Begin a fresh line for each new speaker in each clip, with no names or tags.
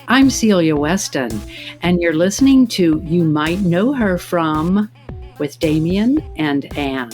I'm Celia Weston, and you're listening to You Might Know Her From with Damien and Ann.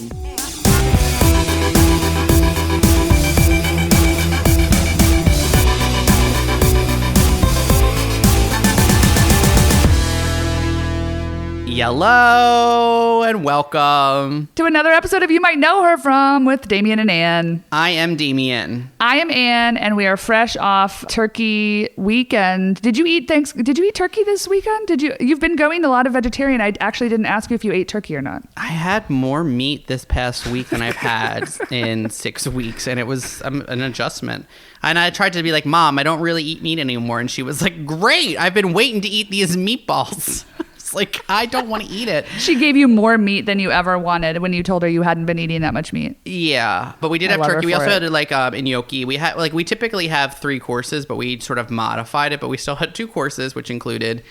Hello and welcome
to another episode of You Might Know Her From with Damien and Ann.
I am Damien.
I am Ann, and we are fresh off turkey weekend. Did you eat turkey this weekend? You've been going a lot of vegetarian. I actually didn't ask you if you ate turkey or not.
I had more meat this past week than I've had in 6 weeks, and it was an adjustment. And I tried to be like, Mom, I don't really eat meat anymore. And she was like, great, I've been waiting to eat these meatballs. Like, I don't want to eat it.
She gave you more meat than you ever wanted when you told her you hadn't been eating that much meat.
Yeah, but we did have turkey. We also had like gnocchi. We typically have 3 courses, but we sort of modified it. But we still had 2 courses, which included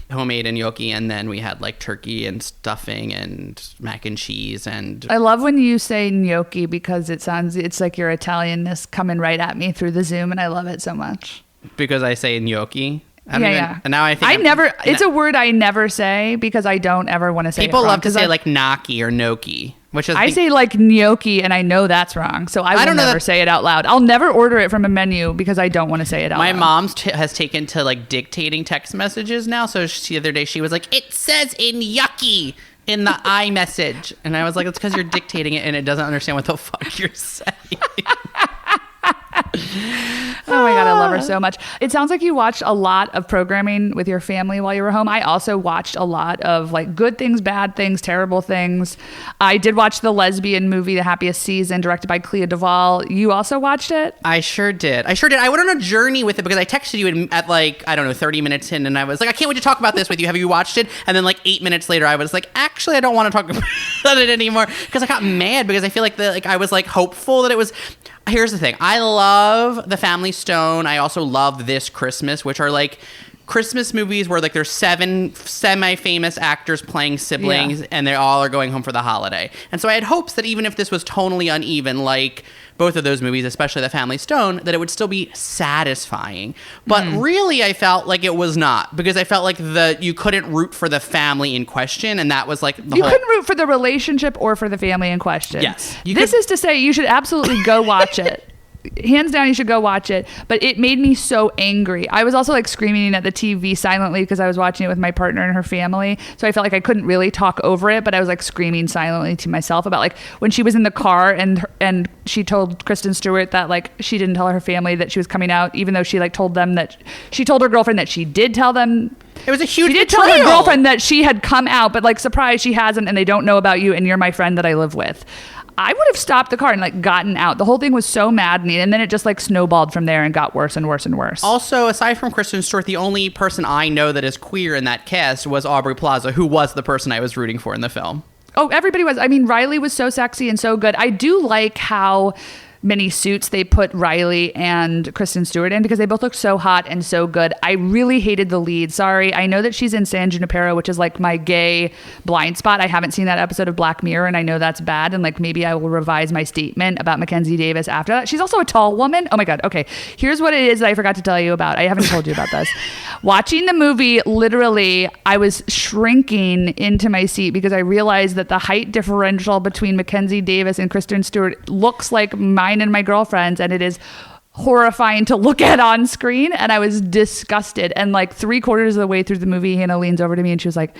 homemade gnocchi, and then we had like turkey and stuffing and mac and cheese. And
I love when you say gnocchi because it's like your Italianness coming right at me through the Zoom, and I love it so much.
Because I say gnocchi.
Yeah.
And now I think
it's a word I never say because I don't ever want to say
people
it wrong.
Love to say like gnocchi or gnocchi, which is
I say like gnocchi, and I know that's wrong, so I will never say it out loud. I'll never order it from a menu because I don't want to say it out loud.
My mom has taken to like dictating text messages now. So the other day she was like, "It says in yucky in the iMessage," and I was like, "It's because you're dictating it and it doesn't understand what the fuck you're saying."
Oh my God, I love her so much. It sounds like you watched a lot of programming with your family while you were home. I also watched a lot of like good things, bad things, terrible things. I did watch the lesbian movie, The Happiest Season, directed by Clea Duvall. You also watched it?
I sure did. I went on a journey with it because I texted you at like, I don't know, 30 minutes in, and I was like, I can't wait to talk about this with you. Have you watched it? And then like 8 minutes later, I was like, actually, I don't want to talk about it anymore because I got mad because I feel like I was like hopeful that it was. Here's the thing. I love The Family Stone. I also love This Christmas, which are like Christmas movies where like there's 7 semi-famous actors playing siblings, and they all are going home for the holiday. And so I had hopes that even if this was tonally uneven, like both of those movies, especially The Family Stone, that it would still be satisfying. But really, I felt like it was not, because I felt like you couldn't root for the family in question, and that was like
you couldn't root for the relationship or for the family in question.
Yes.
This is to say you should absolutely go watch it. Hands down, you should go watch it. But it made me so angry. I was also like screaming at the TV silently because I was watching it with my partner and her family. So I felt like I couldn't really talk over it, but I was like screaming silently to myself about like when she was in the car and she told Kristen Stewart that like she didn't tell her family that she was coming out, even though she like told them that she told her girlfriend that she did tell them.
It was a huge
She did tell her girlfriend that she had come out, but like surprise, she hasn't, and they don't know about you, and you're my friend that I live with. I would have stopped the car and like gotten out. The whole thing was so maddening, and then it just like snowballed from there and got worse and worse and worse.
Also, aside from Kristen Stewart, the only person I know that is queer in that cast was Aubrey Plaza, who was the person I was rooting for in the film.
Oh, everybody was. I mean, Riley was so sexy and so good. I do like how many suits they put Riley and Kristen Stewart in because they both look so hot and so good. I really hated the lead. Sorry. I know that she's in San Junipero, which is like my gay blind spot. I haven't seen that episode of Black Mirror, and I know that's bad. And like maybe I will revise my statement about Mackenzie Davis after that. She's also a tall woman. Oh my God. Okay. Here's what it is that I forgot to tell you about. I haven't told you about this. Watching the movie, literally, I was shrinking into my seat because I realized that the height differential between Mackenzie Davis and Kristen Stewart looks like mine and my girlfriend's, and it is horrifying to look at on screen, and I was disgusted. And like 3/4 of the way through the movie, Hannah leans over to me and she was like,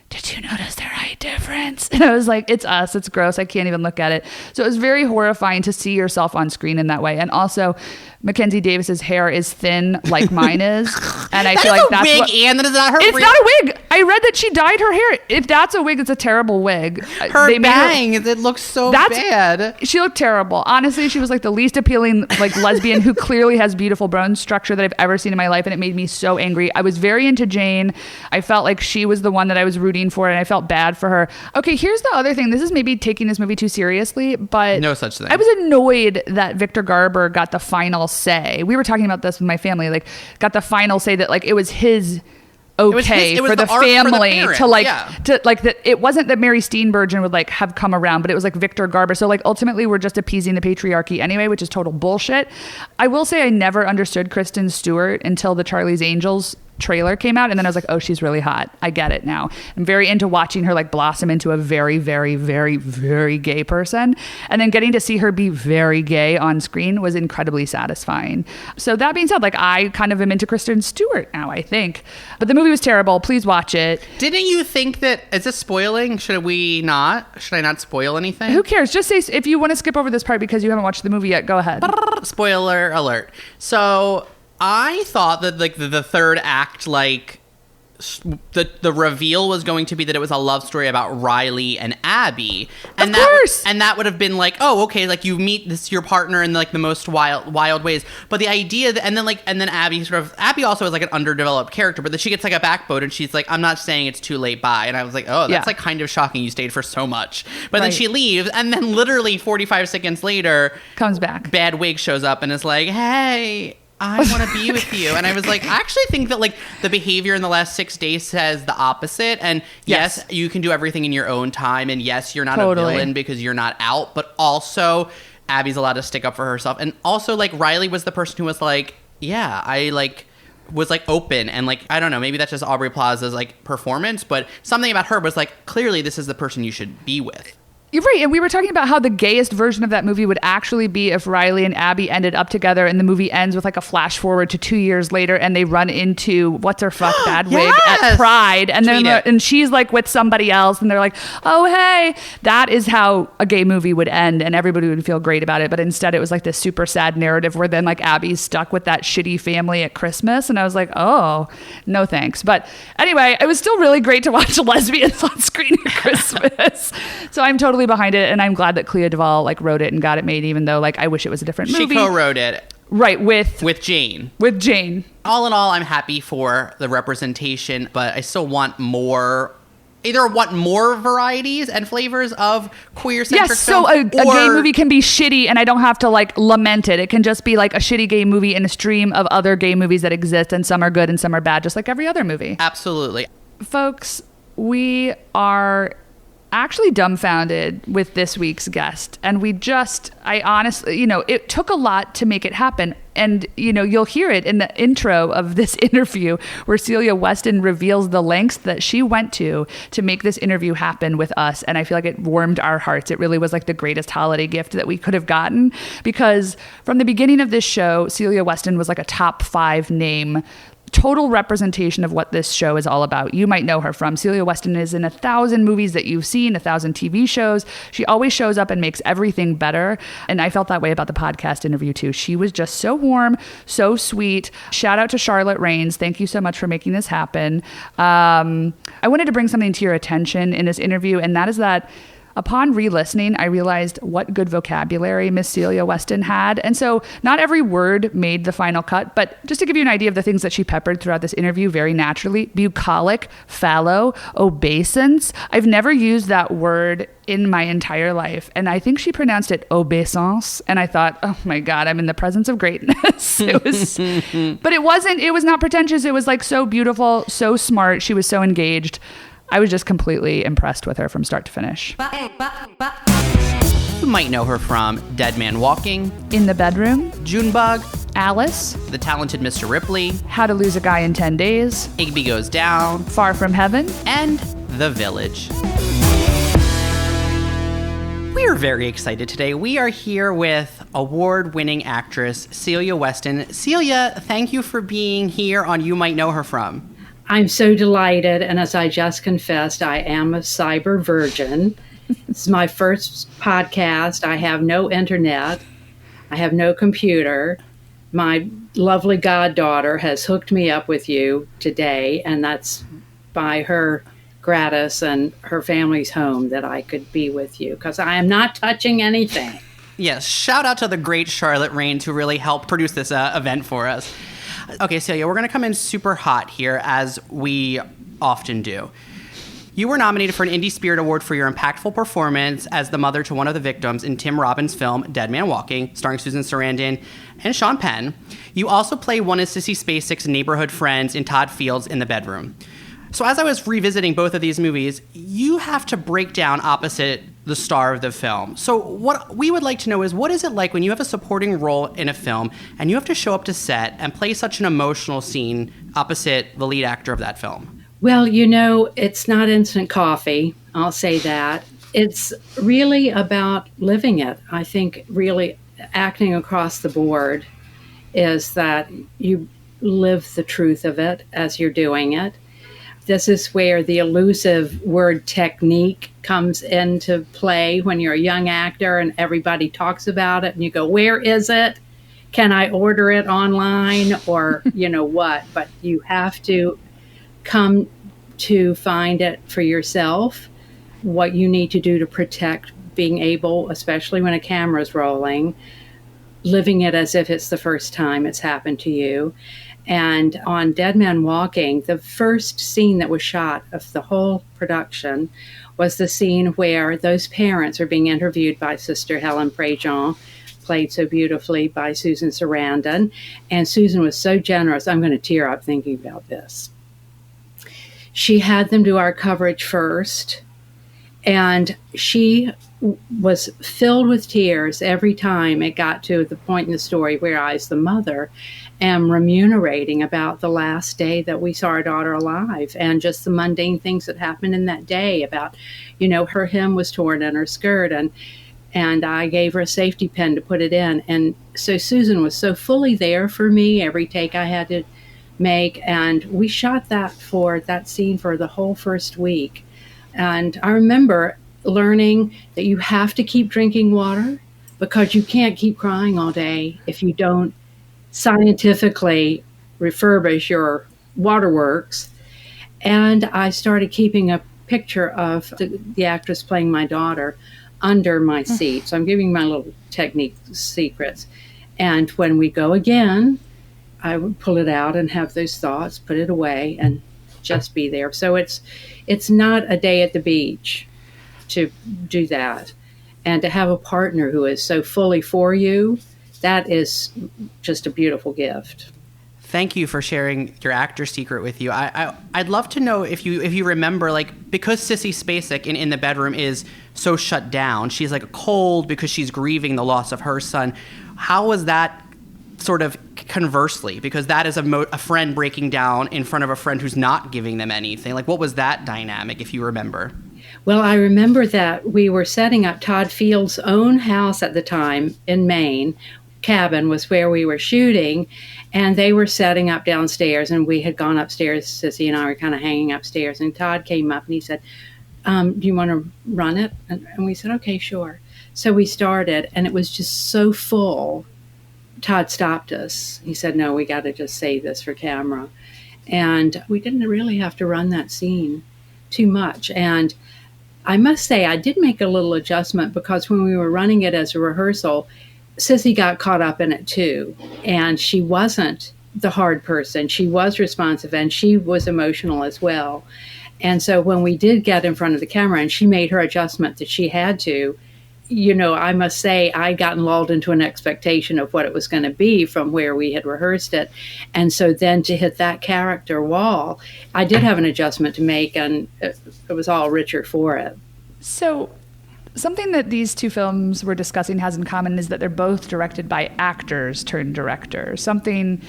"Did you notice their height difference?" And I was like, it's us. It's gross. I can't even look at it. So it was very horrifying to see yourself on screen in that way. And also, Mackenzie Davis's hair is thin like mine is, and I feel like that's
a wig, and that is not her.
It's not a wig. I read that she dyed her hair. If that's a wig, it's a terrible wig.
Her bangs, it looks so bad.
She looked terrible. Honestly, she was like the least appealing like lesbian who clearly has beautiful bone structure that I've ever seen in my life, and it made me so angry. I was very into Jane. I felt like she was the one that I was rooting for, and I felt bad for her. Okay, here's the other thing. This is maybe taking this movie too seriously, but
no such thing.
I was annoyed that Victor Garber got the final say. We were talking about this with my family, like got the final say that like it was his okay for the family to like to like that. It wasn't that Mary Steenburgen would like have come around, but it was like Victor Garber. So like ultimately we're just appeasing the patriarchy anyway, which is total bullshit. I will say I never understood Kristen Stewart until the Charlie's Angels trailer came out, and then I was like, oh, she's really hot. I get it now. I'm very into watching her like blossom into a very, very, very, very gay person. And then getting to see her be very gay on screen was incredibly satisfying. So that being said, like I kind of am into Kristen Stewart now, I think. But the movie was terrible. Please watch it.
Didn't you think that, is this spoiling? Should I not spoil anything?
Who cares? Just say, if you want to skip over this part because you haven't watched the movie yet, go ahead.
Spoiler alert. So I thought that like the third act, like the reveal was going to be that it was a love story about Riley and Abby, and
of course.
that would have been like, oh, okay, like you meet your partner in like the most wild ways. But the idea that, and then Abby also is like an underdeveloped character, but then she gets like a backbone and she's like, I'm not saying it's too late, bye. And I was like, oh, that's like kind of shocking. You stayed for so much, but then she leaves, and then literally 45 seconds later,
comes back.
Bad Wig shows up and is like, hey, I want to be with you. And I was like, I actually think that like the behavior in the last 6 days says the opposite. And yes, you can do everything in your own time. And yes, you're not a villain because you're not out. But also, Abby's allowed to stick up for herself. And also, like, Riley was the person who was like, yeah, I like was like open. And like, I don't know, maybe that's just Aubrey Plaza's like performance. But something about her was like, clearly this is the person you should be with.
You're right. And we were talking about how the gayest version of that movie would actually be if Riley and Abby ended up together and the movie ends with like a flash forward to 2 years later and they run into what's her fuck bad wig at Pride. And then she's like with somebody else and they're like, oh, hey, that is how a gay movie would end and everybody would feel great about it. But instead it was like this super sad narrative where then like Abby's stuck with that shitty family at Christmas. And I was like, oh, no thanks. But anyway, it was still really great to watch lesbians on screen at Christmas. So I'm totally behind it, and I'm glad that Clea Duvall like wrote it and got it made, even though like I wish it was a different movie.
She co-wrote it,
right, with
Jane. All in all, I'm happy for the representation, but I still want more. Either want more varieties and flavors of queer-centric
films. Yes, so a gay movie can be shitty, and I don't have to like lament it. It can just be like a shitty gay movie in a stream of other gay movies that exist, and some are good and some are bad, just like every other movie.
Absolutely,
folks. We are actually dumbfounded with this week's guest. And I honestly, it took a lot to make it happen. And, you'll hear it in the intro of this interview where Celia Weston reveals the lengths that she went to make this interview happen with us. And I feel like it warmed our hearts. It really was like the greatest holiday gift that we could have gotten, because from the beginning of this show, Celia Weston was like a top 5 name, total representation of what this show is all about. You might know her from Celia Weston is in 1,000 movies that you've seen, 1,000 TV shows. She always shows up and makes everything better. And I felt that way about the podcast interview too. She was just so warm, so sweet. Shout out to Charlotte Rains. Thank you so much for making this happen. I wanted to bring something to your attention in this interview, and that is that upon re-listening, I realized what good vocabulary Miss Celia Weston had. And so not every word made the final cut, but just to give you an idea of the things that she peppered throughout this interview very naturally: bucolic, fallow, obeisance. I've never used that word in my entire life. And I think she pronounced it obeisance. And I thought, oh my God, I'm in the presence of greatness. But it was not pretentious. It was like so beautiful, so smart. She was so engaged. I was just completely impressed with her from start to finish.
You might know her from Dead Man Walking,
In the Bedroom,
Junebug,
Alice,
The Talented Mr. Ripley,
How to Lose a Guy in 10 Days,
Igby Goes Down,
Far From Heaven,
and The Village. We are very excited today. We are here with award-winning actress Celia Weston. Celia, thank you for being here on You Might Know Her From.
I'm so delighted, and as I just confessed, I am a cyber virgin. This is my first podcast. I have no internet. I have no computer. My lovely goddaughter has hooked me up with you today, and that's by her gratis and her family's home that I could be with you, because I am not touching anything.
Yes, shout out to the great Charlotte Rains who really helped produce this event for us. Okay, Celia, we're going to come in super hot here, as we often do. You were nominated for an Indie Spirit Award for your impactful performance as the mother to one of the victims in Tim Robbins' film Dead Man Walking, starring Susan Sarandon and Sean Penn. You also play one of Sissy Spacek's neighborhood friends in Todd Field's In the Bedroom. So as I was revisiting both of these movies, you have to break down opposite the star of the film. So what we would like to know is, what is it like when you have a supporting role in a film and you have to show up to set and play such an emotional scene opposite the lead actor of that film?
Well, it's not instant coffee. I'll say that. It's really about living it. I think really acting across the board is that you live the truth of it as you're doing it. This is where the elusive word technique comes into play when you're a young actor and everybody talks about it and you go, where is it? Can I order it online or what? But you have to come to find it for yourself, what you need to do to protect being able, especially when a camera's rolling, living it as if it's the first time it's happened to you. And on Dead Man Walking, the first scene that was shot of the whole production was the scene where those parents are being interviewed by Sister Helen Prejean, played so beautifully by Susan Sarandon. And Susan was so generous. I'm going to tear up thinking about this. She had them do our coverage first, and she was filled with tears every time it got to the point in the story where I, as the mother, am remunerating about the last day that we saw our daughter alive and just the mundane things that happened in that day about, her hem was torn in her skirt and I gave her a safety pin to put it in. And so Susan was so fully there for me every take I had to make. And we shot that scene for the whole first week. And I remember learning that you have to keep drinking water because you can't keep crying all day if you don't scientifically refurbish your waterworks. And I started keeping a picture of the actress playing my daughter under my seat. So I'm giving my little technique secrets. And when we go again, I would pull it out and have those thoughts, put it away, and just be there. So it's not a day at the beach to do that. And to have a partner who is so fully for you, that is just a beautiful gift.
Thank you for sharing your actor secret with you. I'd love to know if you remember, because Sissy Spacek in The Bedroom is so shut down, she's cold because she's grieving the loss of her son. How was that sort of conversely? Because that is a friend breaking down in front of a friend who's not giving them anything. What was that dynamic, if you remember?
Well, I remember that we were setting up Todd Field's own house at the time in Maine. Cabin was where we were shooting, and they were setting up downstairs, and we had gone upstairs. Sissy and I were kind of hanging upstairs, and Todd came up and he said, do you want to run it? And we said, okay, sure. So we started, and it was just so full. Todd stopped us. He said, no, we got to just save this for camera. And we didn't really have to run that scene too much. And I must say, I did make a little adjustment because when we were running it as a rehearsal, Sissy got caught up in it too. And she wasn't the hard person. She was responsive and she was emotional as well. And so when we did get in front of the camera and she made her adjustment that she had to, I must say I'd gotten lulled into an expectation of what it was going to be from where we had rehearsed it. And so then to hit that character wall, I did have an adjustment to make, and it was all richer for it.
So something that these two films we're discussing has in common is that they're both directed by actors turned directors. Something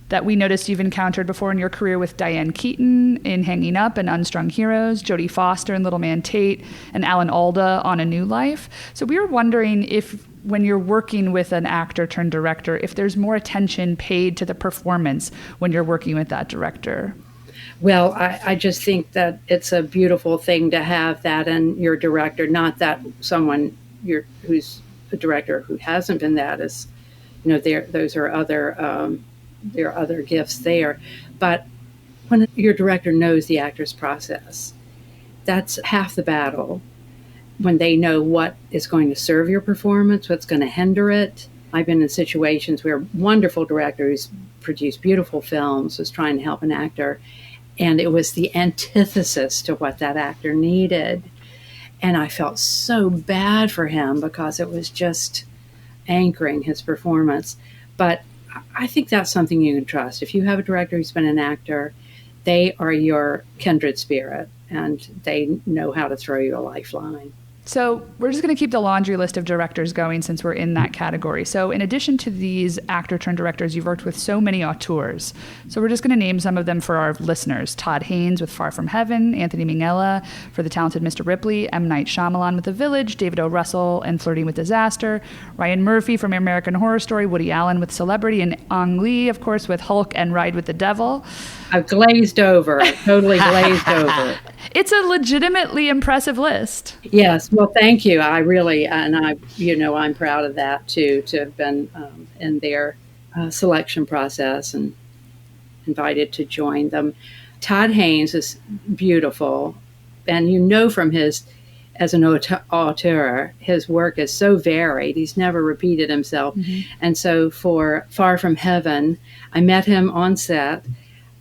that we noticed you've encountered before in your career with Diane Keaton in Hanging Up and Unstrung Heroes, Jodie Foster in Little Man Tate, and Alan Alda on A New Life. So we were wondering if, when you're working with an actor turned director, if there's more attention paid to the performance when you're working with that director.
Well, I just think that it's a beautiful thing to have that in your director, not that someone who's a director who hasn't been that is, those are other there are other gifts there. But when your director knows the actor's process, that's half the battle. When they know what is going to serve your performance, what's going to hinder it. I've been in situations where a wonderful director who's produced beautiful films was trying to help an actor, and it was the antithesis to what that actor needed. And I felt so bad for him because it was just anchoring his performance. But I think that's something you can trust. If you have a director who's been an actor, they are your kindred spirit, and they know how to throw you a lifeline.
So we're just going to keep the laundry list of directors going since we're in that category. So in addition to these actor-turned-directors, you've worked with so many auteurs. So we're just going to name some of them for our listeners. Todd Haynes with Far From Heaven, Anthony Minghella for The Talented Mr. Ripley, M. Night Shyamalan with The Village, David O. Russell and Flirting with Disaster, Ryan Murphy from American Horror Story, Woody Allen with Celebrity, and Ang Lee, of course, with Hulk and Ride with the Devil.
I've glazed over, totally glazed over.
It's a legitimately impressive list.
Yes, well, thank you. I really, and I'm proud of that too, to have been in their selection process and invited to join them. Todd Haynes is beautiful, and from his, as an auteur, his work is so varied. He's never repeated himself. Mm-hmm. And so for Far From Heaven, I met him on set.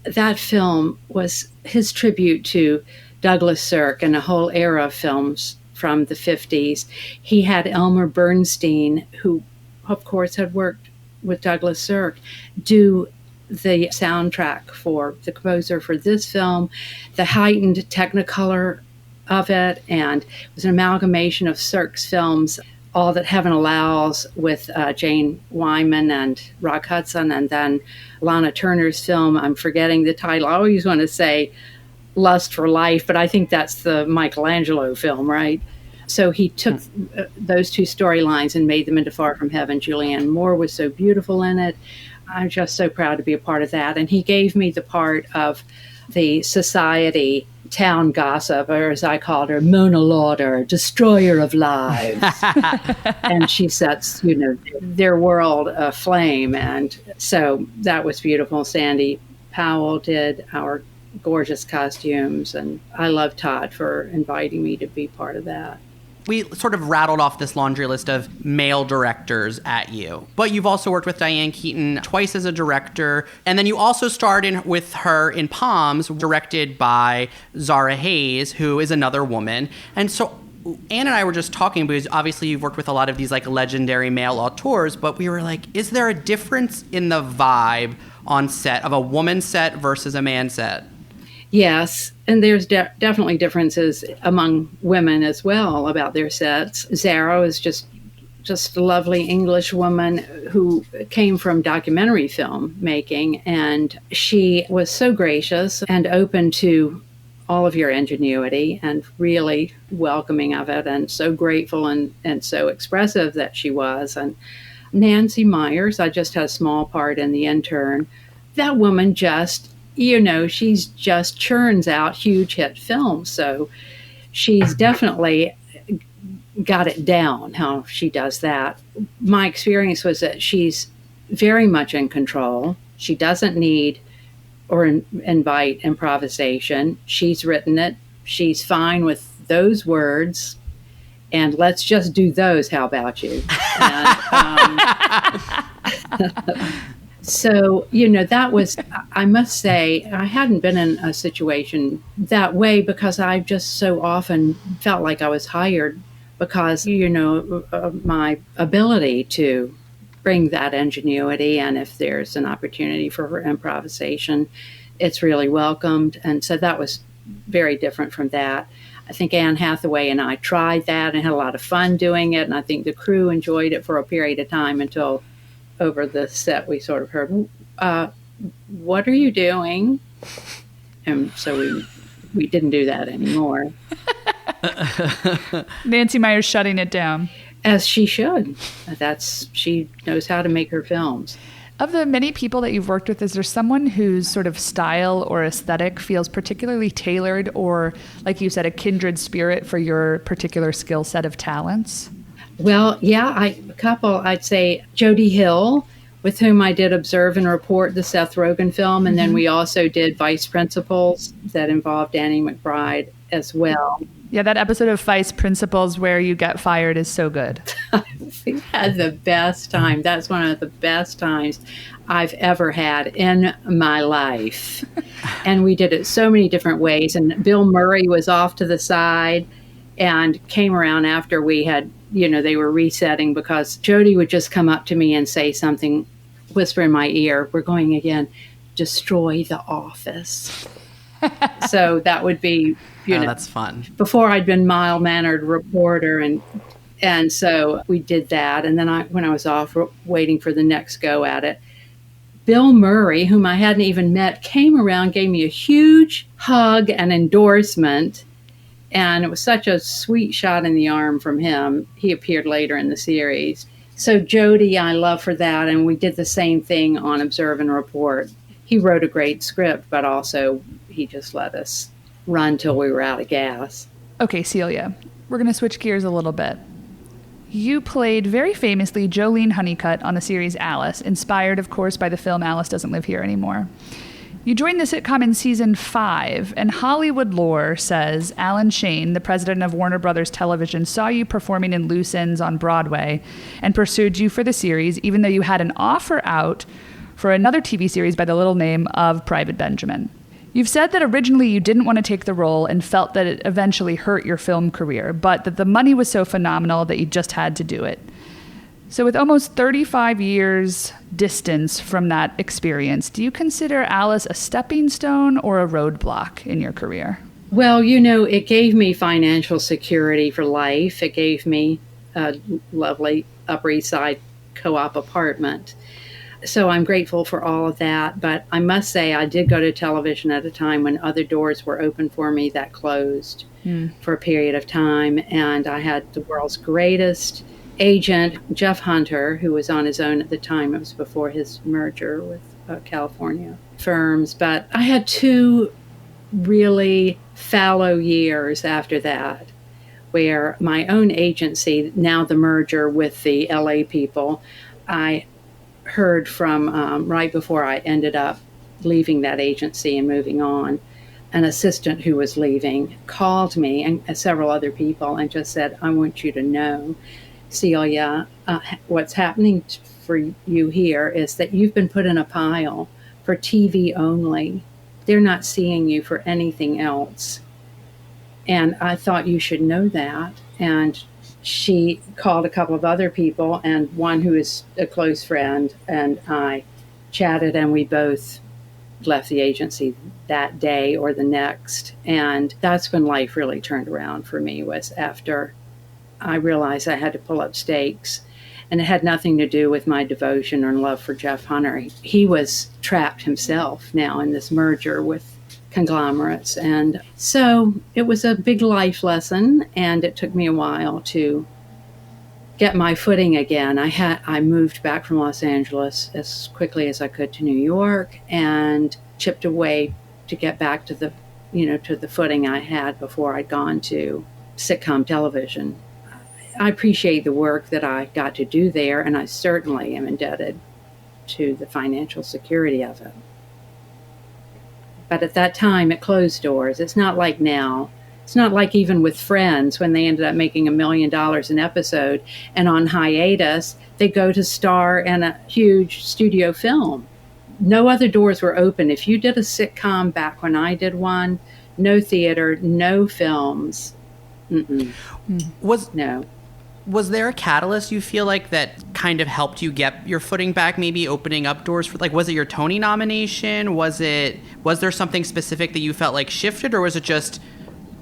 That film was his tribute to Douglas Sirk and a whole era of films from the 50s. He had Elmer Bernstein, who, of course, had worked with Douglas Sirk, do the soundtrack for the composer for this film, the heightened technicolor of it, and it was an amalgamation of Sirk's films, All That Heaven Allows, with Jane Wyman and Rock Hudson, and then Lana Turner's film, I'm forgetting the title. I always want to say Lust for Life, but I think that's the Michelangelo film, right? So he took those two storylines and made them into Far From Heaven. Julianne Moore was so beautiful in it. I'm just so proud to be a part of that. And he gave me the part of the society town gossip, or as I called her, Mona Lauder, destroyer of lives. And she sets, their world aflame. And so that was beautiful. Sandy Powell did our gorgeous costumes, and I love Todd for inviting me to be part of that.
We sort of rattled off this laundry list of male directors at you, but you've also worked with Diane Keaton twice as a director, and then you also starred with her in Palms, directed by Zara Hayes, who is another woman. And so Anne and I were just talking, because obviously you've worked with a lot of these like legendary male auteurs, but we were like, is there a difference in the vibe on set of a woman set versus a man set?
Yes, and there's definitely differences among women as well about their sets. Zara is just a lovely English woman who came from documentary film making, and she was so gracious and open to all of your ingenuity and really welcoming of it, and so grateful and so expressive that she was. And Nancy Myers, I just had a small part in The Intern. That woman just... she's just churns out huge hit films. So she's definitely got it down how she does that. My experience was that she's very much in control. She doesn't need or invite improvisation. She's written it. She's fine with those words. And let's just do those. How about you? And, so, that was, I must say, I hadn't been in a situation that way, because I just so often felt like I was hired because, my ability to bring that ingenuity. And if there's an opportunity for improvisation, it's really welcomed. And so that was very different from that. I think Anne Hathaway and I tried that and had a lot of fun doing it. And I think the crew enjoyed it for a period of time until over the set we sort of heard, what are you doing? And so we didn't do that anymore.
Nancy Meyer's shutting it down.
As she should. She knows how to make her films.
Of the many people that you've worked with, is there someone whose sort of style or aesthetic feels particularly tailored, or, like you said, a kindred spirit for your particular skill set of talents?
Well, yeah, a couple. I'd say Jody Hill, with whom I did Observe and Report, the Seth Rogen film, and then we also did Vice Principals that involved Danny McBride as well.
Yeah, that episode of Vice Principals where you get fired is so good.
We had the best time. That's one of the best times I've ever had in my life. And we did it so many different ways. And Bill Murray was off to the side and came around after we had, they were resetting, because Jody would just come up to me and say something, whisper in my ear, we're going again, destroy the office. So that would be,
that's fun.
Before I'd been mild-mannered reporter, and so we did that. And then when I was off waiting for the next go at it, Bill Murray, whom I hadn't even met, came around, gave me a huge hug and endorsement. And it was such a sweet shot in the arm from him. He appeared later in the series. So Jody, I love for that. And we did the same thing on Observe and Report. He wrote a great script, but also he just let us run till we were out of gas.
Okay, Celia, we're going to switch gears a little bit. You played very famously Jolene Honeycutt on the series Alice, inspired, of course, by the film Alice Doesn't Live Here Anymore. You joined the sitcom in season 5, and Hollywood lore says Alan Shane, the president of Warner Brothers Television, saw you performing in Loose Ends on Broadway and pursued you for the series, even though you had an offer out for another TV series by the little name of Private Benjamin. You've said that originally you didn't want to take the role and felt that it eventually hurt your film career, but that the money was so phenomenal that you just had to do it. So with almost 35 years distance from that experience, do you consider Alice a stepping stone or a roadblock in your career?
Well, it gave me financial security for life. It gave me a lovely Upper East Side co-op apartment. So I'm grateful for all of that. But I must say, I did go to television at a time when other doors were open for me that closed for a period of time. And I had the world's greatest agent, Jeff Hunter, who was on his own at the time. It was before his merger with California firms. But I had 2 really fallow years after that, where my own agency, now the merger with the LA people, I heard from right before I ended up leaving that agency and moving on, an assistant who was leaving called me and several other people and just said, I want you to know, Celia, what's happening for you here is that you've been put in a pile for TV only. They're not seeing you for anything else. And I thought you should know that. And she called a couple of other people, and one who is a close friend, and I chatted, and we both left the agency that day or the next. And that's when life really turned around for me, was after I realized I had to pull up stakes. And it had nothing to do with my devotion or love for Jeff Hunter. He was trapped himself now in this merger with conglomerates. And so it was a big life lesson, and it took me a while to get my footing again. I moved back from Los Angeles as quickly as I could to New York and chipped away to get back to the footing I had before I'd gone to sitcom television. I appreciate the work that I got to do there, and I certainly am indebted to the financial security of it. But at that time, it closed doors. It's not like now. It's not like even with Friends, when they ended up making $1 million an episode, and on hiatus, they go to star in a huge studio film. No other doors were open. If you did a sitcom back when I did one, no theater, no films. No.
Was there a catalyst you feel like that kind of helped you get your footing back, maybe opening up doors for, like, was it your Tony nomination? Was there something specific that you felt like shifted, or was it just,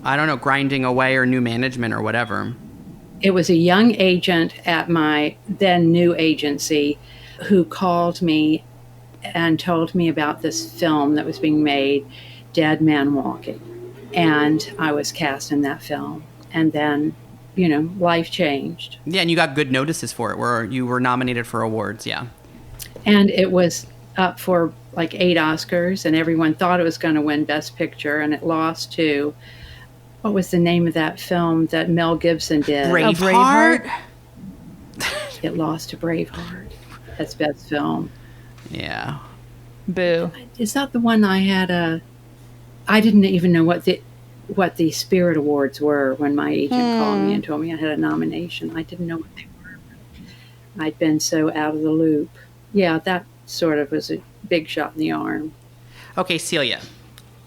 I don't know, grinding away or new management or whatever?
It was a young agent at my then new agency who called me and told me about this film that was being made, Dead Man Walking. And I was cast in that film. And then, life changed.
Yeah, and you got good notices for it, where you were nominated for awards, yeah.
And it was up for like 8 Oscars, and everyone thought it was going to win Best Picture, and it lost to, what was the name of that film that Mel Gibson did?
Braveheart?
It lost to Braveheart as Best Film.
Yeah.
Boo.
Is that the one I had I didn't even know what the Spirit Awards were when my agent called me and told me I had a nomination. I didn't know what they were. I'd been so out of the loop. Yeah, that sort of was a big shot in the arm.
Okay, Celia,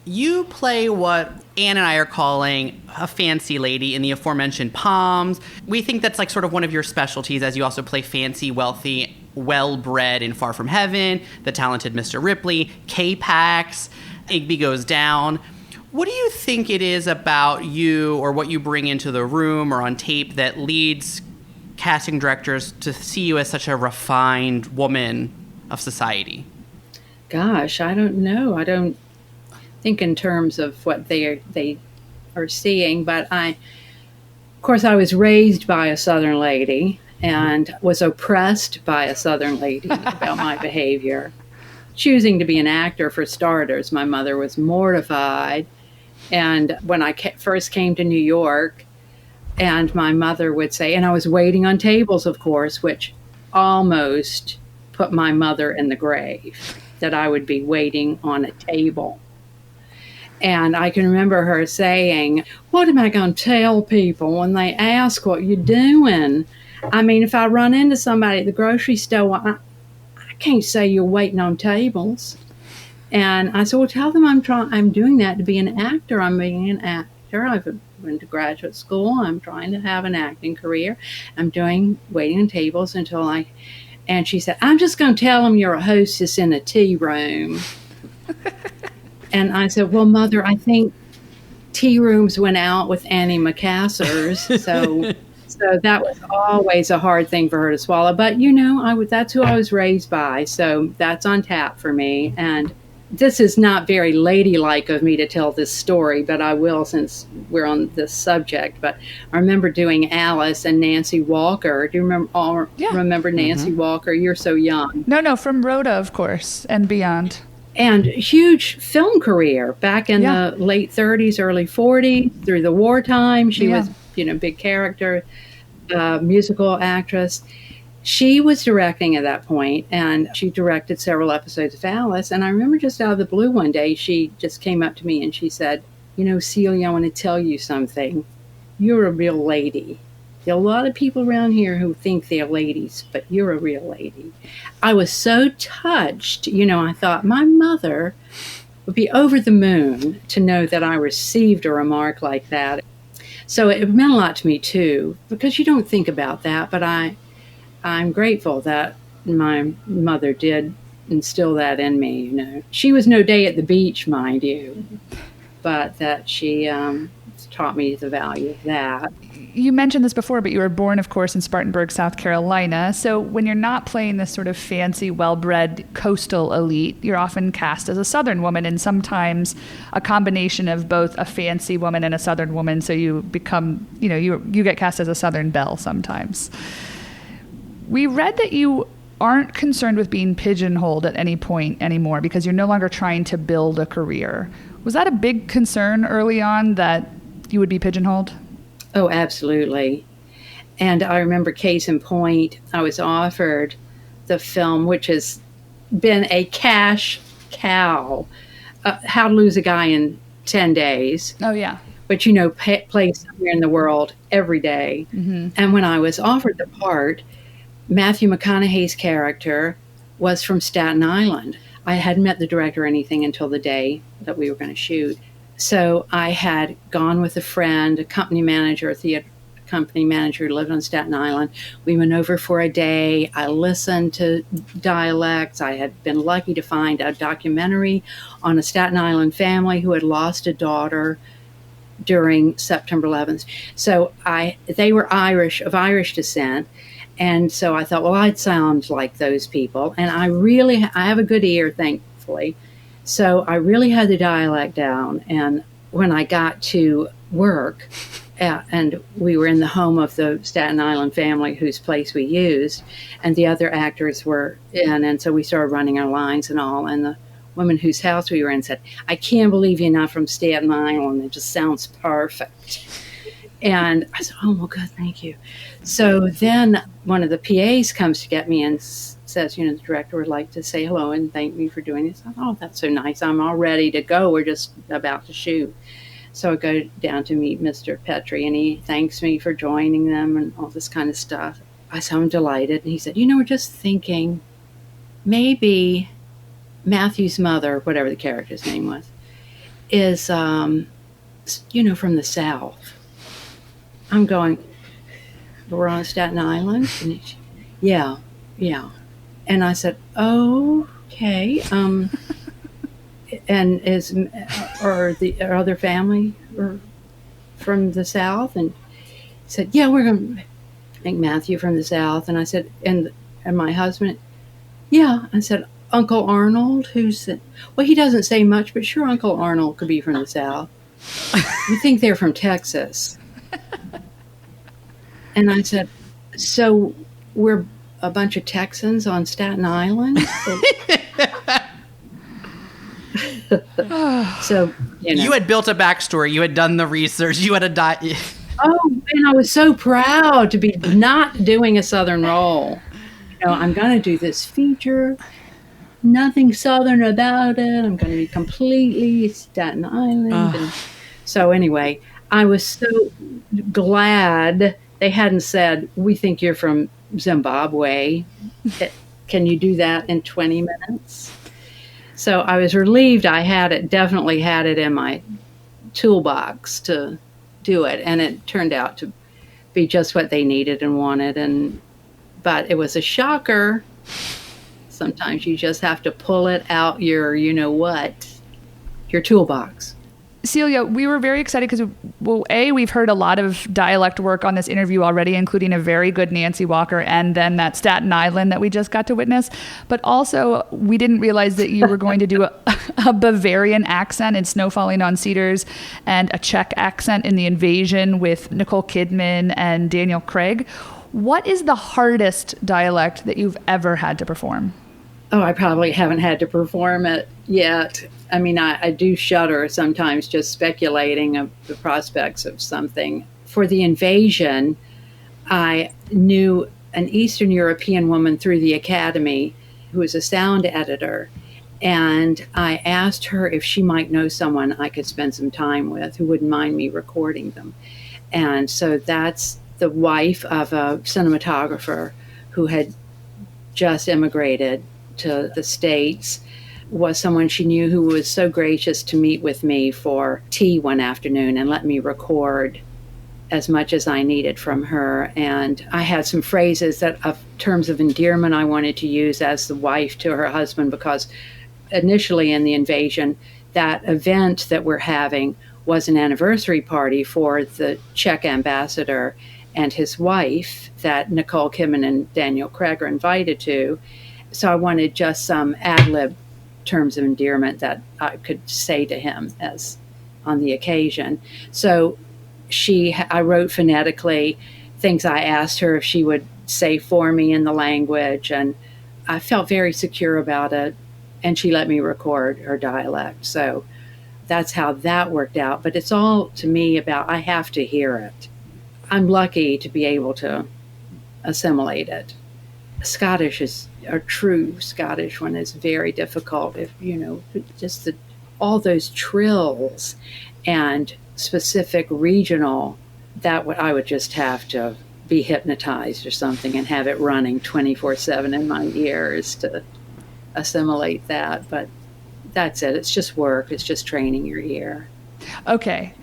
you play what Anne and I are calling a fancy lady in the aforementioned Palms. We think that's like sort of one of your specialties, as you also play fancy, wealthy, well-bred in Far From Heaven, The Talented Mr. Ripley, K-Pax, Igby Goes Down. What do you think it is about you or what you bring into the room or on tape that leads casting directors to see you as such a refined woman of society?
Gosh, I don't know. I don't think in terms of what they are seeing, but of course, I was raised by a Southern lady and was oppressed by a Southern lady about my behavior. Choosing to be an actor, for starters, my mother was mortified. And when I first came to New York, and my mother would say, and I was waiting on tables, of course, which almost put my mother in the grave, that I would be waiting on a table. And I can remember her saying, what am I going to tell people when they ask what you're doing? I mean, if I run into somebody at the grocery store, I can't say you're waiting on tables. And I said, well, tell them I'm doing that to be an actor. I'm being an actor. I've went to graduate school. I'm trying to have an acting career. I'm waiting on tables until and she said, I'm just going to tell them you're a hostess in a tea room. And I said, well, Mother, I think tea rooms went out with Annie Macasser's. So that was always a hard thing for her to swallow. But, that's who I was raised by. So that's on tap for me. And this is not very ladylike of me to tell this story, but I will since we're on this subject. But I remember doing Alice and Nancy Walker. Do you remember Nancy Walker? You're so young.
No, from Rhoda, of course, and beyond.
And huge film career back in the late 30s, early 40s, through the wartime. She was, big character, musical actress. She was directing at that point, and she directed several episodes of Alice. And I remember just out of the blue one day, she just came up to me and she said, Celia, I want to tell you something. You're a real lady. There are a lot of people around here who think they're ladies, but you're a real lady. I was so touched. I thought my mother would be over the moon to know that I received a remark like that. So it meant a lot to me, too, because you don't think about that, but I'm grateful that my mother did instill that in me. She was no day at the beach, mind you, but that she taught me the value of that.
You mentioned this before, but you were born, of course, in Spartanburg, South Carolina. So when you're not playing this sort of fancy, well-bred coastal elite, you're often cast as a Southern woman, and sometimes a combination of both a fancy woman and a Southern woman. So you become, you get cast as a Southern belle sometimes. We read that you aren't concerned with being pigeonholed at any point anymore because you're no longer trying to build a career. Was that a big concern early on that you would be pigeonholed?
Oh, absolutely. And I remember, case in point, I was offered the film, which has been a cash cow, How to Lose a Guy in 10 Days.
Oh, yeah.
But, play somewhere in the world every day. Mm-hmm. And when I was offered the part, Matthew McConaughey's character was from Staten Island. I hadn't met the director or anything until the day that we were going to shoot. So I had gone with a friend, a company manager, a theater company manager who lived on Staten Island. We went over for a day. I listened to dialects. I had been lucky to find a documentary on a Staten Island family who had lost a daughter during September 11th. So they were of Irish descent. And so I thought, well, I'd sound like those people. And I have a good ear, thankfully. So I really had the dialect down. And when I got to work, and we were in the home of the Staten Island family whose place we used, and the other actors were in, and so we started running our lines and all. And the woman whose house we were in said, I can't believe you're not from Staten Island. It just sounds perfect. And I said, oh, well, good, thank you. So then one of the PAs comes to get me and says, the director would like to say hello and thank me for doing this. I thought, oh, that's so nice. I'm all ready to go. We're just about to shoot. So I go down to meet Mr. Petrie, and he thanks me for joining them and all this kind of stuff. I said, I'm delighted. And he said, we're just thinking maybe Matthew's mother, whatever the character's name was, is, from the South. I'm going, we're on Staten Island? And yeah. And I said, okay. and or the other family or from the South? And he said, yeah, we're going to make Matthew from the South. And I said, and my husband, yeah. I said, Uncle Arnold, well, he doesn't say much, but sure, Uncle Arnold could be from the South. We think they're from Texas. And I said, so we're a bunch of Texans on Staten Island? So,
you had built a backstory. You had done the research. You had a
Oh, and I was so proud to be not doing a Southern role. I'm going to do this feature. Nothing Southern about it. I'm going to be completely Staten Island. And so anyway, I was so glad they hadn't said, we think you're from Zimbabwe. Can you do that in 20 minutes? So I was relieved I definitely had it in my toolbox to do it. And it turned out to be just what they needed and wanted. But it was a shocker. Sometimes you just have to pull it out your toolbox.
Celia, we were very excited because, we've heard a lot of dialect work on this interview already, including a very good Nancy Walker and then that Staten Island that we just got to witness. But also, we didn't realize that you were going to do a Bavarian accent in Snow Falling on Cedars and a Czech accent in The Invasion with Nicole Kidman and Daniel Craig. What is the hardest dialect that you've ever had to perform?
Oh, I probably haven't had to perform it yet. I mean, I do shudder sometimes just speculating of the prospects of something. For The Invasion, I knew an Eastern European woman through the Academy who was a sound editor. And I asked her if she might know someone I could spend some time with who wouldn't mind me recording them. And so that's the wife of a cinematographer who had just immigrated to the States, was someone she knew who was so gracious to meet with me for tea one afternoon and let me record as much as I needed from her. And I had some phrases of terms of endearment I wanted to use as the wife to her husband, because initially in The Invasion, that event that we're having was an anniversary party for the Czech ambassador and his wife that Nicole Kidman and Daniel Craig are invited to. So I wanted just some ad-lib terms of endearment that I could say to him as on the occasion. So I wrote phonetically things I asked her if she would say for me in the language, and I felt very secure about it, and she let me record her dialect. So that's how that worked out. But it's all, to me, about I have to hear it. I'm lucky to be able to assimilate it. Scottish a true Scottish one is very difficult. If just all those trills and specific regional, I would just have to be hypnotized or something and have it running 24/7 in my ears to assimilate that. But that's it. It's just work. It's just training your ear.
Okay,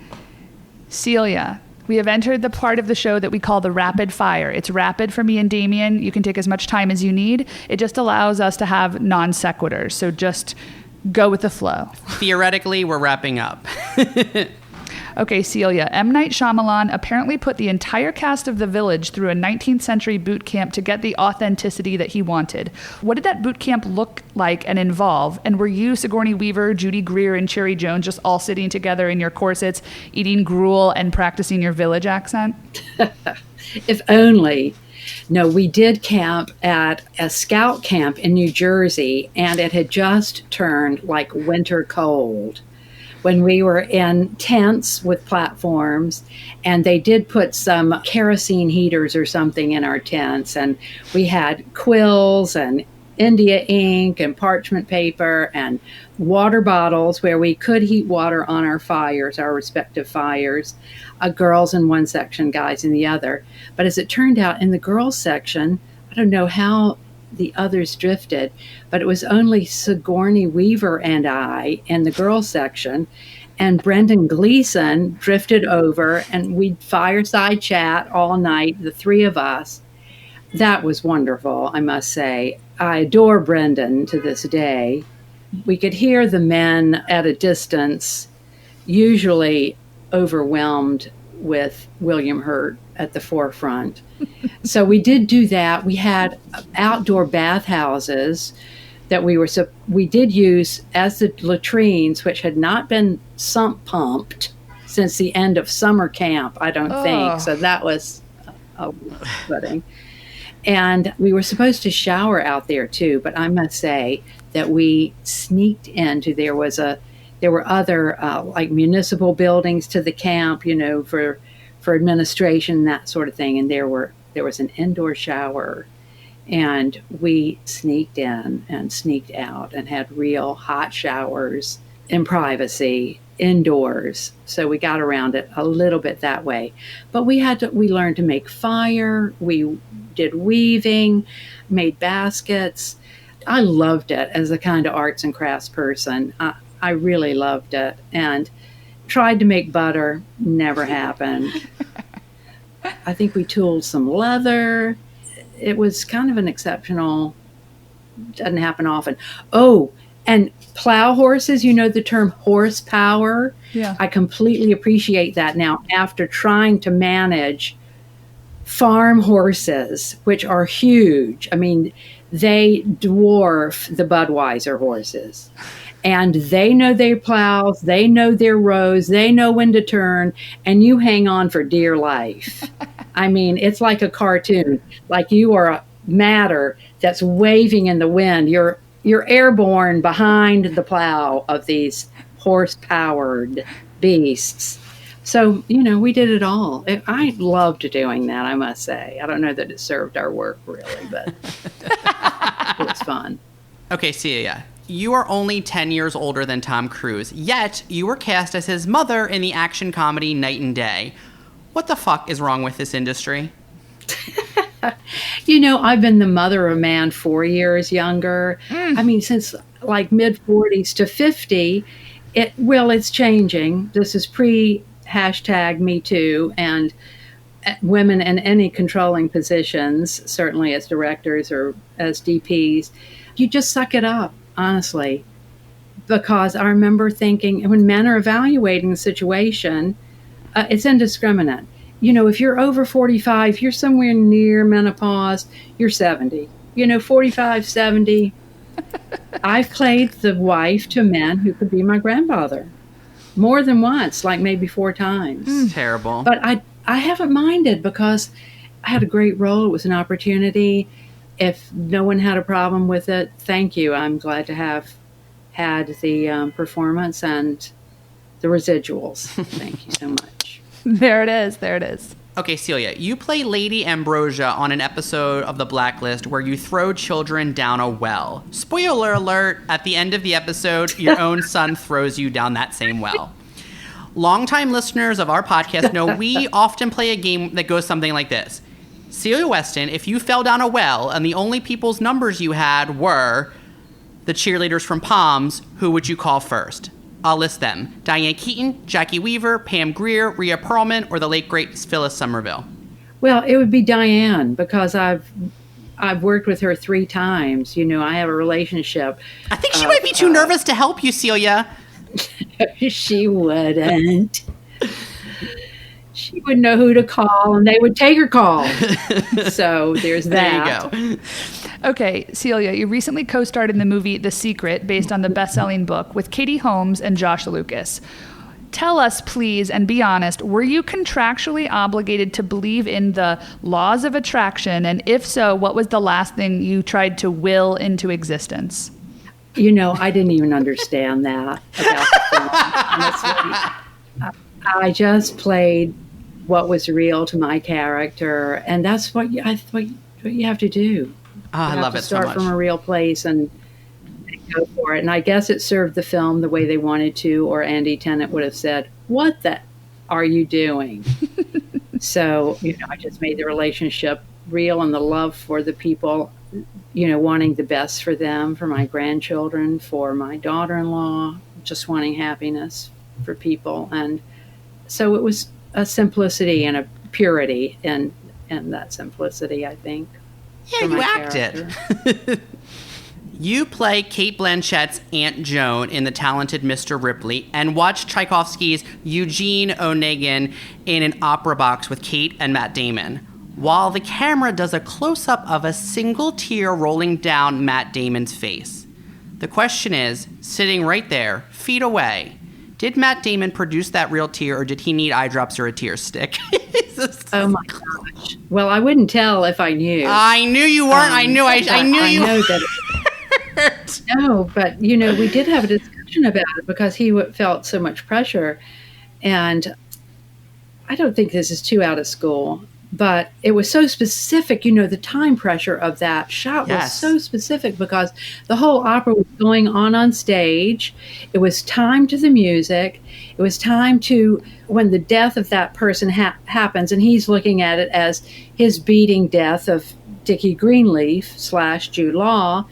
Celia. We have entered the part of the show that we call the rapid fire. It's rapid for me and Damien. You can take as much time as you need. It just allows us to have non sequiturs. So just go with the flow.
Theoretically, we're wrapping up.
Okay, Celia. M. Night Shyamalan apparently put the entire cast of The Village through a 19th century boot camp to get the authenticity that he wanted. What did that boot camp look like and involve? And were you, Sigourney Weaver, Judy Greer, and Cherry Jones just all sitting together in your corsets, eating gruel and practicing your village accent?
If only. No, we did camp at a scout camp in New Jersey, and it had just turned like winter cold when we were in tents with platforms, and they did put some kerosene heaters or something in our tents, and we had quills and India ink and parchment paper and water bottles where we could heat water on our fires, our respective fires, girls in one section, guys in the other. But as it turned out, in the girls section, I don't know how the others drifted, but it was only Sigourney Weaver and I in the girls section, and Brendan Gleeson drifted over, and we'd fireside chat all night, the three of us. That was wonderful, I must say. I adore Brendan to this day. we could hear the men at a distance, usually overwhelmed with William Hurt at the forefront. So we did do that. We had outdoor bathhouses that we did use as the latrines, which had not been sump pumped since the end of summer camp, I don't think. So that was a pudding. And we were supposed to shower out there too, but I must say that we sneaked into, there were other like municipal buildings to the camp, for administration, that sort of thing. And there was an indoor shower, and we sneaked in and sneaked out and had real hot showers in privacy indoors. So we got around it a little bit that way. But we learned to make fire. We did weaving, made baskets. I loved it as a kind of arts and crafts person. I really loved it, and tried to make butter. Never happened. I think we tooled some leather. It was kind of an exceptional, doesn't happen often. Oh, and plow horses, the term horsepower.
Yeah.
I completely appreciate that now after trying to manage farm horses, which are huge. I mean, they dwarf the Budweiser horses. And they know their plows, they know their rows, they know when to turn, and you hang on for dear life. I mean, it's like a cartoon, like you are a matter that's waving in the wind. You're airborne behind the plow of these horse-powered beasts. So, we did it all. I loved doing that, I must say. I don't know that it served our work, really, but it was fun.
Okay, Celia, you are only 10 years older than Tom Cruise, yet you were cast as his mother in the action comedy Night and Day. What the fuck is wrong with this industry?
I've been the mother of a man 4 years younger. I mean, since like mid-40s to 50, it's changing. This is #Me Too, and women in any controlling positions, certainly as directors or as DPs, you just suck it up, honestly. Because I remember thinking, when men are evaluating the situation, it's indiscriminate. If you're over 45, you're somewhere near menopause, you're 70. 45, 70. I've played the wife to men who could be my grandfather more than once, like maybe 4 times.
Terrible.
But I haven't minded because I had a great role. It was an opportunity. If no one had a problem with it, thank you. I'm glad to have had the performance and the residuals. Thank you so much.
There it is.
Okay, Celia, you play Lady Ambrosia on an episode of The Blacklist where you throw children down a well. Spoiler alert, at the end of the episode, your own son throws you down that same well. Longtime listeners of our podcast know we often play a game that goes something like this. Celia Weston, if you fell down a well and the only people's numbers you had were the cheerleaders from Palms, who would you call first? I'll list them. Diane Keaton, Jackie Weaver, Pam Grier, Rhea Perlman, or the late great Phyllis Somerville.
Well, it would be Diane, because I've worked with her 3 times. I have a relationship.
I think she might be too nervous to help you, Celia.
She wouldn't. She would know who to call, and they would take her call. So there's that.
There you go.
Okay, Celia, you recently co-starred in the movie The Secret, based on the best-selling book, with Katie Holmes and Josh Lucas. Tell us, please, and be honest, were you contractually obligated to believe in the laws of attraction? And if so, what was the last thing you tried to will into existence?
I didn't even understand that about the film, honestly. I just played what was real to my character, and that's what you have to do.
I love it so much.
Start from a real place and go for it. And I guess it served the film the way they wanted to, or Andy Tennant would have said, "What the are you doing?" So, I just made the relationship real, and the love for the people, wanting the best for them, for my grandchildren, for my daughter-in-law, just wanting happiness for people. And so it was a simplicity and a purity in that simplicity, I think.
Yeah, you act it. You play Cate Blanchett's Aunt Joan in The Talented Mr. Ripley and watch Tchaikovsky's Eugene Onegin in an opera box with Kate and Matt Damon, while the camera does a close-up of a single tear rolling down Matt Damon's face. The question is, sitting right there, feet away, did Matt Damon produce that real tear, or did he need eye drops or a tear stick?
Oh my gosh! Well, I wouldn't tell if I knew.
I knew you weren't. I knew you.
Know that. No, but we did have a discussion about it because he felt so much pressure, and I don't think this is too out of school. But it was so specific, the time pressure of that shot was so specific because the whole opera was going on stage. It was timed to the music. It was timed to when the death of that person happens, and he's looking at it as his beating death of Dickie Greenleaf / Jude Law.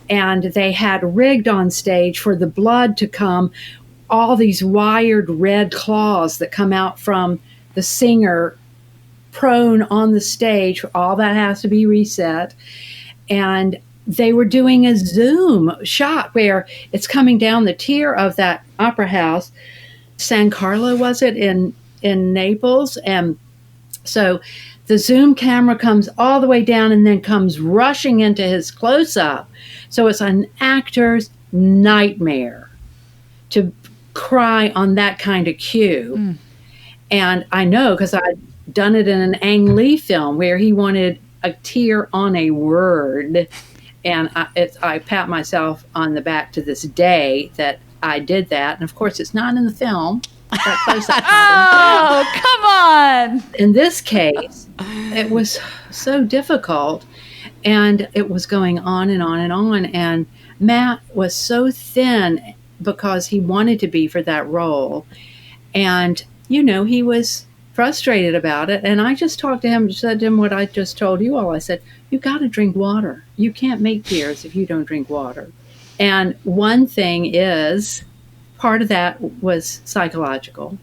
And they had rigged on stage for the blood to come, all these wired red claws that come out from the singer prone on the stage. All that has to be reset. And they were doing a zoom shot where it's coming down the tier of that opera house. San Carlo, was it, in Naples? And so the zoom camera comes all the way down and then comes rushing into his close-up. So it's an actor's nightmare to cry on that kind of cue. And I know because I'd done it in an Ang Lee film where he wanted a tear on a word. And I pat myself on the back to this day that I did that. And of course, it's not in the film. That close-up.
Oh, come on.
In this case, it was so difficult. And it was going on and on and on. And Matt was so thin because he wanted to be for that role. And, he was frustrated about it. And I just talked to him, said to him what I just told you all. I said, you got to drink water. You can't make tears if you don't drink water. And one thing is, part of that was psychological.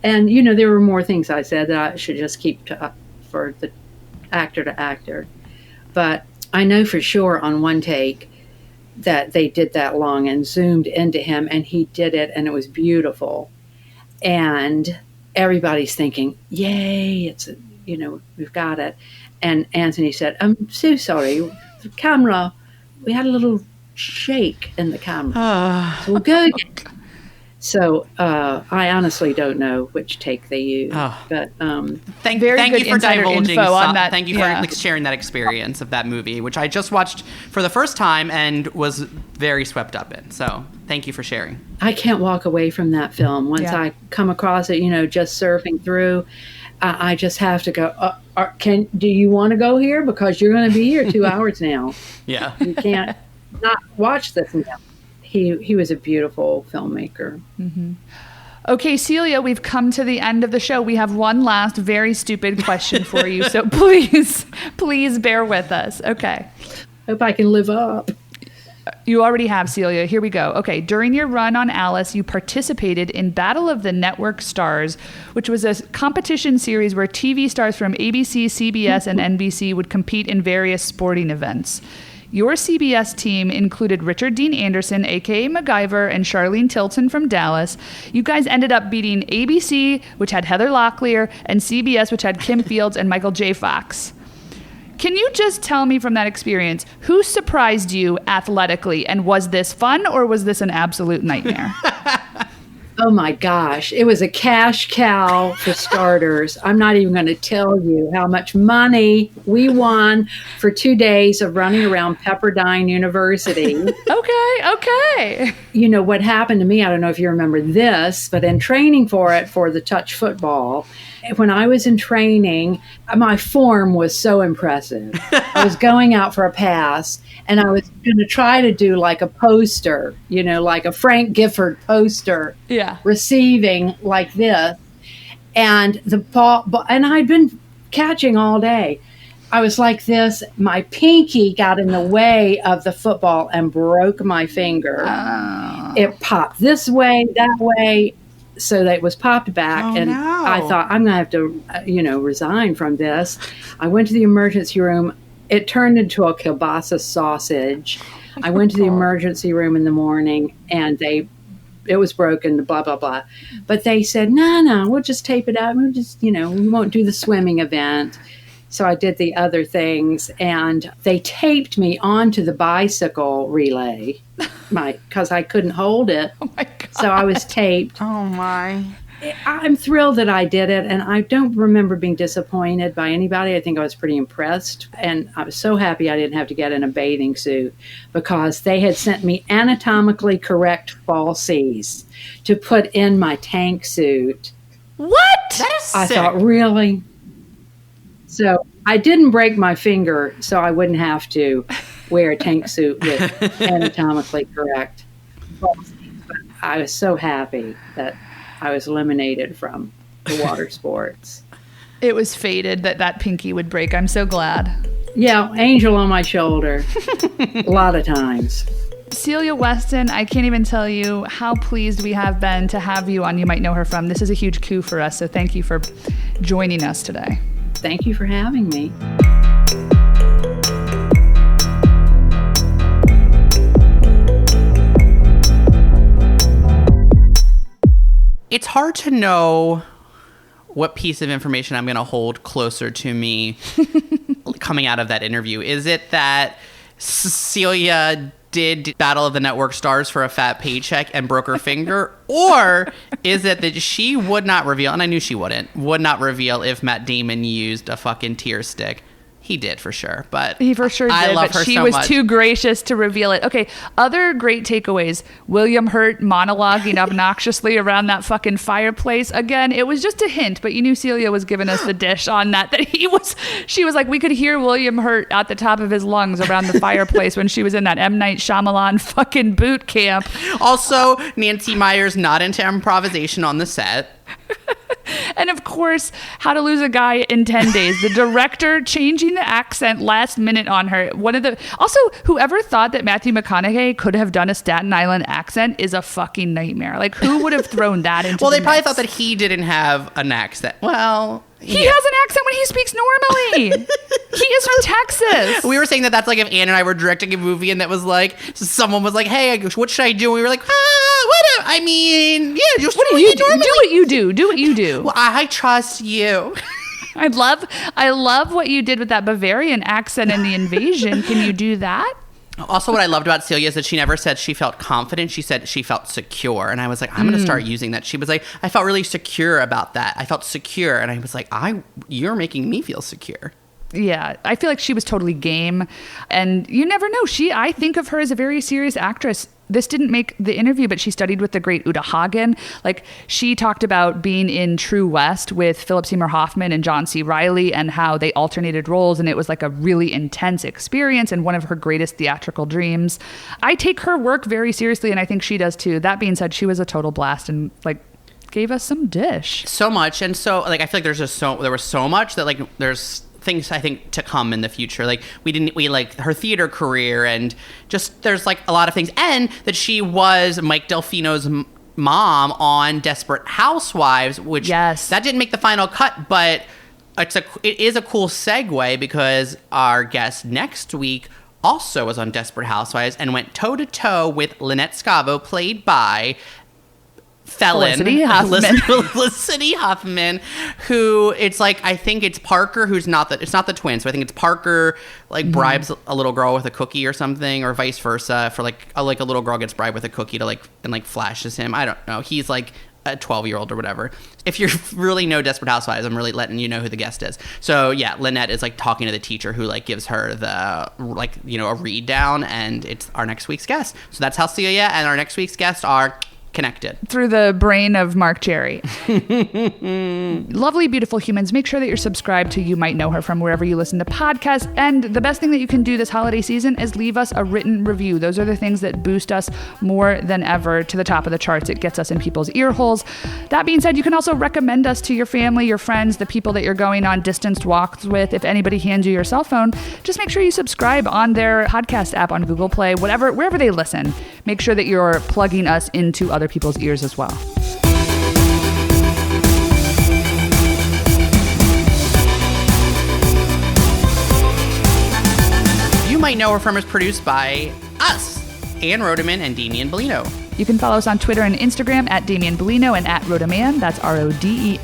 And, there were more things I said that I should just keep for the actor to actor. But I know for sure on one take that they did that long and zoomed into him, and he did it, and it was beautiful. And everybody's thinking, yay, we've got it. And Anthony said, I'm so sorry. The camera, we had a little shake in the camera. So we'll go again. So I honestly don't know which take they used. But
thank you for divulging on that. Thank you for sharing that experience of that movie, which I just watched for the first time and was very swept up in. So thank you for sharing.
I can't walk away from that film. Once I come across it, just surfing through, I just have to go, do you want to go here? Because you're going to be here 2 hours now.
Yeah.
You can't not watch this now. He was a beautiful filmmaker.
Mm-hmm. Okay, Celia, we've come to the end of the show. We have one last very stupid question for you. So please bear with us. Okay.
Hope I can live up.
You already have, Celia. Here we go. Okay. During your run on Alice, you participated in Battle of the Network Stars, which was a competition series where TV stars from ABC, CBS, and NBC would compete in various sporting events. Your CBS team included Richard Dean Anderson, a.k.a. MacGyver, and Charlene Tilton from Dallas. You guys ended up beating ABC, which had Heather Locklear, and CBS, which had Kim Fields and Michael J. Fox. Can you just tell me from that experience, who surprised you athletically? And was this fun, or was this an absolute nightmare?
Oh my gosh, it was a cash cow for starters. I'm not even going to tell you how much money we won for 2 days of running around Pepperdine University.
Okay.
What happened to me, I don't know if you remember this, but in training for the touch football, when I was in training, my form was so impressive. I was going out for a pass, and I was going to try to do like a poster, like a Frank Gifford poster, receiving like this. And the ball, and I'd been catching all day. I was like this. My pinky got in the way of the football and broke my finger. Oh. It popped this way, that way. So that it was popped back, I thought, I'm going to have to, resign from this. I went to the emergency room. It turned into a kielbasa sausage. I went to the emergency room in the morning and it was broken, blah, blah, blah. But they said, no, we'll just tape it out. We'll just, we won't do the swimming event. So I did the other things, and they taped me onto the bicycle relay because I couldn't hold it.
Oh, my God.
So I was taped.
Oh, my.
I'm thrilled that I did it, and I don't remember being disappointed by anybody. I think I was pretty impressed, and I was so happy I didn't have to get in a bathing suit because they had sent me anatomically correct falsies to put in my tank suit.
What? That is sick.
I thought, really? So I didn't break my finger so I wouldn't have to wear a tank suit with anatomically correct falsies. But I was so happy that I was eliminated from the water sports.
It was fated that pinky would break. I'm so glad.
Yeah, angel on my shoulder. A lot of times.
Celia Weston, I can't even tell you how pleased we have been to have you on You Might Know Her From. This is a huge coup for us, so thank you for joining us today.
Thank you for having me.
It's hard to know what piece of information I'm going to hold closer to me coming out of that interview. Is it that Celia did Battle of the Network Stars for a fat paycheck and broke her finger? Or is it that she would not reveal, and I knew she would not reveal if Matt Damon used a fucking tear stick? He did for sure, but
he for sure did.
I love
but
her
she
so
was
much.
Too gracious to reveal it. Okay, other great takeaways: William Hurt monologuing obnoxiously around that fucking fireplace. Again, it was just a hint, but you knew Celia was giving us the dish on that. She was like, we could hear William Hurt at the top of his lungs around the fireplace when she was in that M. Night Shyamalan fucking boot camp.
Also, Nancy Meyer's not into improvisation on the set.
And of course, How to Lose a Guy in 10 Days. The director changing the accent last minute on her. Also, whoever thought that Matthew McConaughey could have done a Staten Island accent is a fucking nightmare. Like, who would have thrown that into
Well,
the
they probably
mix?
thought that he didn't have an accent. Well,
He has an accent when he speaks normally. He is from Texas.
We were saying that that's like if Ann and I were directing a movie and that was like, someone was like, hey, what should I do? And we were like, whatever. I mean, yeah, just
What do you do? Do what you do. Do what you do.
Well, I trust you.
I love what you did with that Bavarian accent in The Invasion. Can you do that?
Also, what I loved about Celia is that she never said she felt confident. She said she felt secure. And I was like, I'm going to start using that. She was like, I felt really secure about that. I felt secure. And I was like, you're making me feel secure.
Yeah, I feel like she was totally game. And you never know. I think of her as a very serious actress. This didn't make the interview, but she studied with the great Uta Hagen. Like, she talked about being in True West with Philip Seymour Hoffman and John C. Reilly and how they alternated roles. And it was like a really intense experience and one of her greatest theatrical dreams. I take her work very seriously, and I think she does too. That being said, she was a total blast and gave us some dish.
So much. And so I feel like there was so much that there's things I think to come in the future. We like her theater career, and just there's like a lot of things, and that she was Mike Delfino's mom on Desperate Housewives, which that didn't make the final cut, but it is a cool segue because our guest next week also was on Desperate Housewives and went toe to toe with Lynette Scavo, played by felon Felicity Huffman, who it's like, I think it's Parker who's it's not the twins, so I think it's Parker bribes a little girl with a cookie or something, or vice versa, for a little girl gets bribed with a cookie to and flashes him. I don't know. He's like a 12-year-old or whatever. If you really know Desperate Housewives, I'm really letting you know who the guest is. So yeah, Lynette is talking to the teacher who gives her the a read down, and it's our next week's guest. So that's how Celia and our next week's guest are connected
through the brain of Mark Cherry. Lovely, beautiful humans. Make sure that you're subscribed to You Might Know Her from wherever you listen to podcasts. And the best thing that you can do this holiday season is leave us a written review. Those are the things that boost us more than ever to the top of the charts. It gets us in people's ear holes. That being said, you can also recommend us to your family, your friends, the people that you're going on distanced walks with. If anybody hands you your cell phone, just make sure you subscribe on their podcast app on Google Play, wherever they listen. Make sure that you're plugging us into other people's ears as well.
You Might Know Her From is produced by us. Ann Rodeman and Damian Bellino.
You can follow us on Twitter and Instagram at Damian Bellino and at Rodeman. That's RODEMANNE.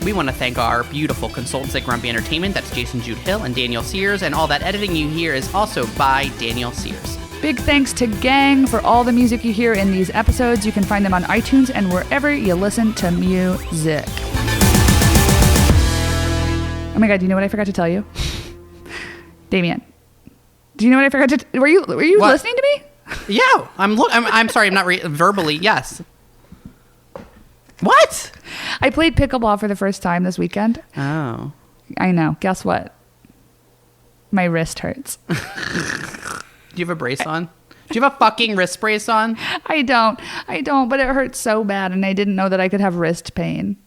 We want to thank our beautiful consultants at Grumpy Entertainment. That's Jason Jude Hill and Daniel Sears. And all that editing you hear is also by Daniel Sears.
Big thanks to Gang for all the music you hear in these episodes. You can find them on iTunes and wherever you listen to music. Oh my God, do you know what I forgot to tell you? Damian, do you know what I forgot to... Were you listening to me?
Yeah, I'm sorry, I'm not verbally, yes. What?
I played pickleball for the first time this weekend.
Oh.
I know. Guess what? My wrist hurts.
Do you have a brace on? Do you have a fucking wrist brace on?
I don't, but it hurts so bad and I didn't know that I could have wrist pain.